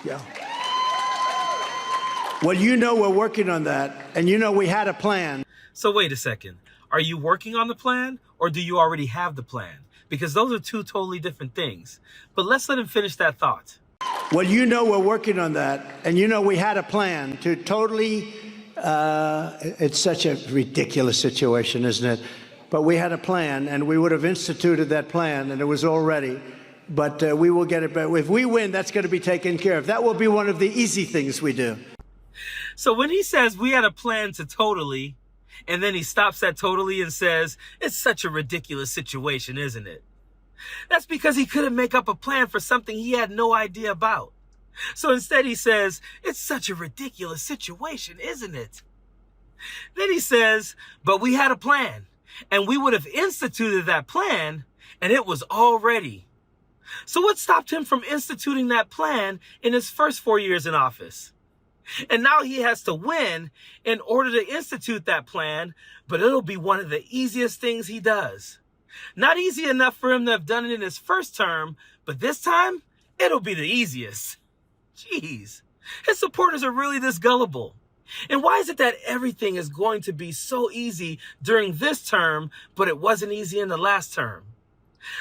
Yeah. Well, you know we're working on that, and you know we had a plan. So wait a second. Are you working on the plan, or do you already have the plan? Because those are two totally different things. But let's let him finish that thought. Well, you know we're working on that, and you know we had a plan to totally, it's such a ridiculous situation, isn't it? But we had a plan, and we would have instituted that plan, and it was all ready. But we will get it back. If we win, that's going to be taken care of. That will be one of the easy things we do. So when he says we had a plan to totally, and then he stops at totally and says, it's such a ridiculous situation, isn't it? That's because he couldn't make up a plan for something he had no idea about. So instead he says, it's such a ridiculous situation, isn't it? Then he says, but we had a plan, and we would have instituted that plan, and it was all ready. So what stopped him from instituting that plan in his first 4 years in office? And now he has to win in order to institute that plan, but it'll be one of the easiest things he does. Not easy enough for him to have done it in his first term, but this time, it'll be the easiest. Jeez, his supporters are really this gullible. And why is it that everything is going to be so easy during this term, but it wasn't easy in the last term?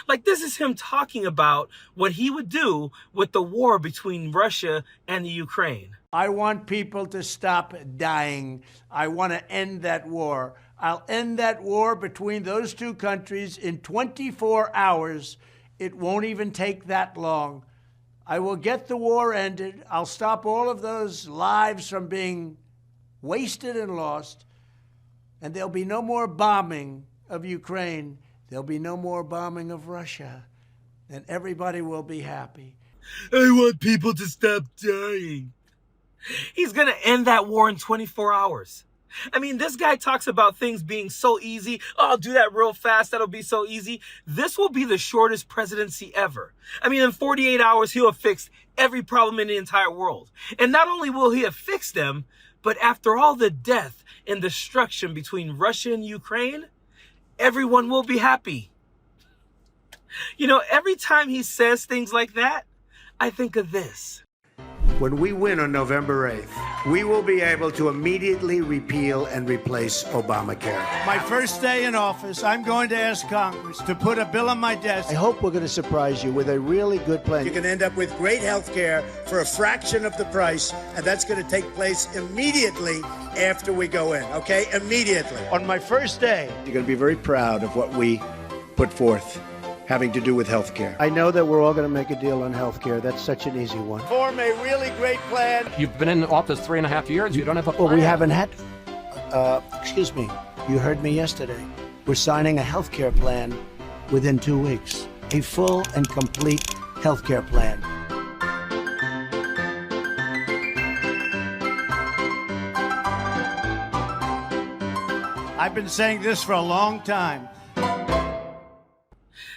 Like, this is him talking about what he would do with the war between Russia and the Ukraine. I want people to stop dying. I want to end that war. I'll end that war between those two countries in 24 hours. It won't even take that long. I will get the war ended. I'll stop all of those lives from being wasted and lost. And there'll be no more bombing of Ukraine. There'll be no more bombing of Russia. And everybody will be happy. I want people to stop dying. He's going to end that war in 24 hours. I mean, this guy talks about things being so easy. Oh, I'll do that real fast. That'll be so easy. This will be the shortest presidency ever. I mean, in 48 hours, he'll have fixed every problem in the entire world. And not only will he have fixed them, but after all the death and destruction between Russia and Ukraine, everyone will be happy. You know, every time he says things like that, I think of this. When we win on November 8th, we will be able to immediately repeal and replace Obamacare. My first day in office, I'm going to ask Congress to put a bill on my desk. I hope we're going to surprise you with a really good plan. You can end up with great health care for a fraction of the price, and that's going to take place immediately after we go in, okay? Immediately. On my first day, you're going to be very proud of what we put forth having to do with health care. I know that we're all going to make a deal on health care. That's such an easy one. Form a really great plan. You've been in office 3.5 years. You don't have a plan. Well, we haven't had... excuse me. You heard me yesterday. We're signing a health care plan within 2 weeks. A full and complete health care plan. I've been saying this for a long time.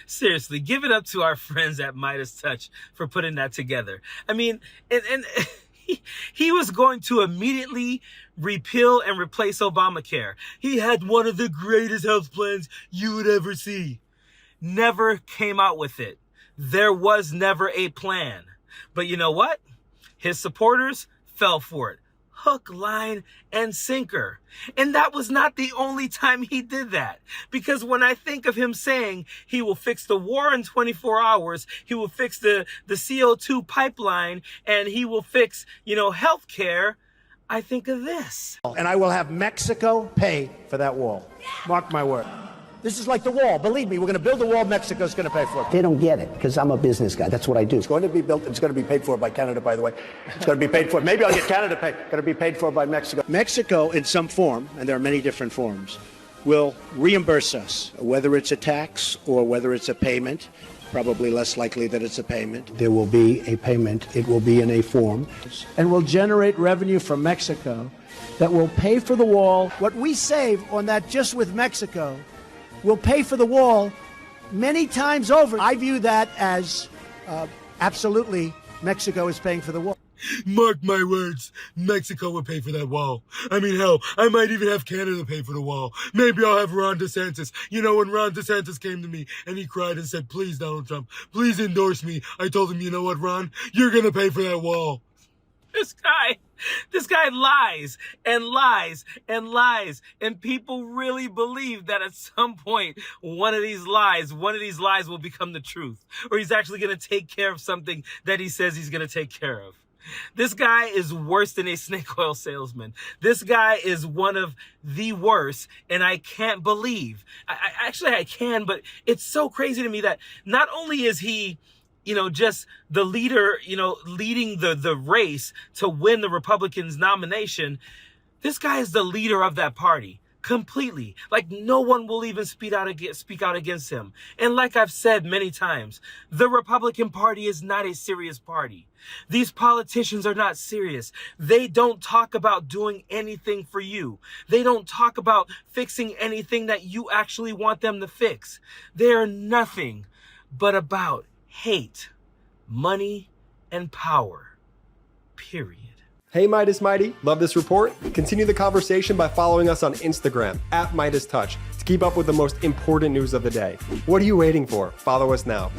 Seriously, give it up to our friends at MeidasTouch for putting that together. I mean, and he was going to immediately repeal and replace Obamacare. He had one of the greatest health plans you would ever see. Never came out with it. There was never a plan. But you know what? His supporters fell for it. Hook, line, and sinker. And that was not the only time he did that. Because when I think of him saying he will fix the war in 24 hours, he will fix the CO2 pipeline, and he will fix, healthcare, I think of this. And I will have Mexico pay for that wall. Mark my word. This is like the wall. Believe me, we're going to build the wall. Mexico's going to pay for it. They don't get it because I'm a business guy. That's what I do. It's going to be built. It's going to be paid for by Canada, by the way. It's going to be paid for. Maybe I'll get Canada paid. Going to be paid for by Mexico. Mexico, in some form, and there are many different forms, will reimburse us, whether it's a tax or whether it's a payment. Probably less likely that it's a payment. There will be a payment. It will be in a form. And will generate revenue from Mexico that will pay for the wall. What we save on that just with Mexico will pay for the wall many times over. I view that as absolutely Mexico is paying for the wall. Mark my words, Mexico will pay for that wall. I mean, hell, I might even have Canada pay for the wall. Maybe I'll have Ron DeSantis. You know, when Ron DeSantis came to me and he cried and said, please, Donald Trump, please endorse me. I told him, you know what, Ron? You're going to pay for that wall. This guy lies and lies and lies, and people really believe that at some point one of these lies will become the truth, or he's actually going to take care of something that he says he's going to take care of. This guy is worse than a snake oil salesman. This guy is one of the worst, and I can't believe, I can, but it's so crazy to me that not only is he, just the leader, leading the race to win the Republicans' nomination, this guy is the leader of that party. Completely. Like, no one will even speak out against him. And like I've said many times, the Republican Party is not a serious party. These politicians are not serious. They don't talk about doing anything for you. They don't talk about fixing anything that you actually want them to fix. They are nothing but about hate, money, and power. Period. Hey Midas Mighty, love this report? Continue the conversation by following us on Instagram @MeidasTouch to keep up with the most important news of the day. What are you waiting for? Follow us now.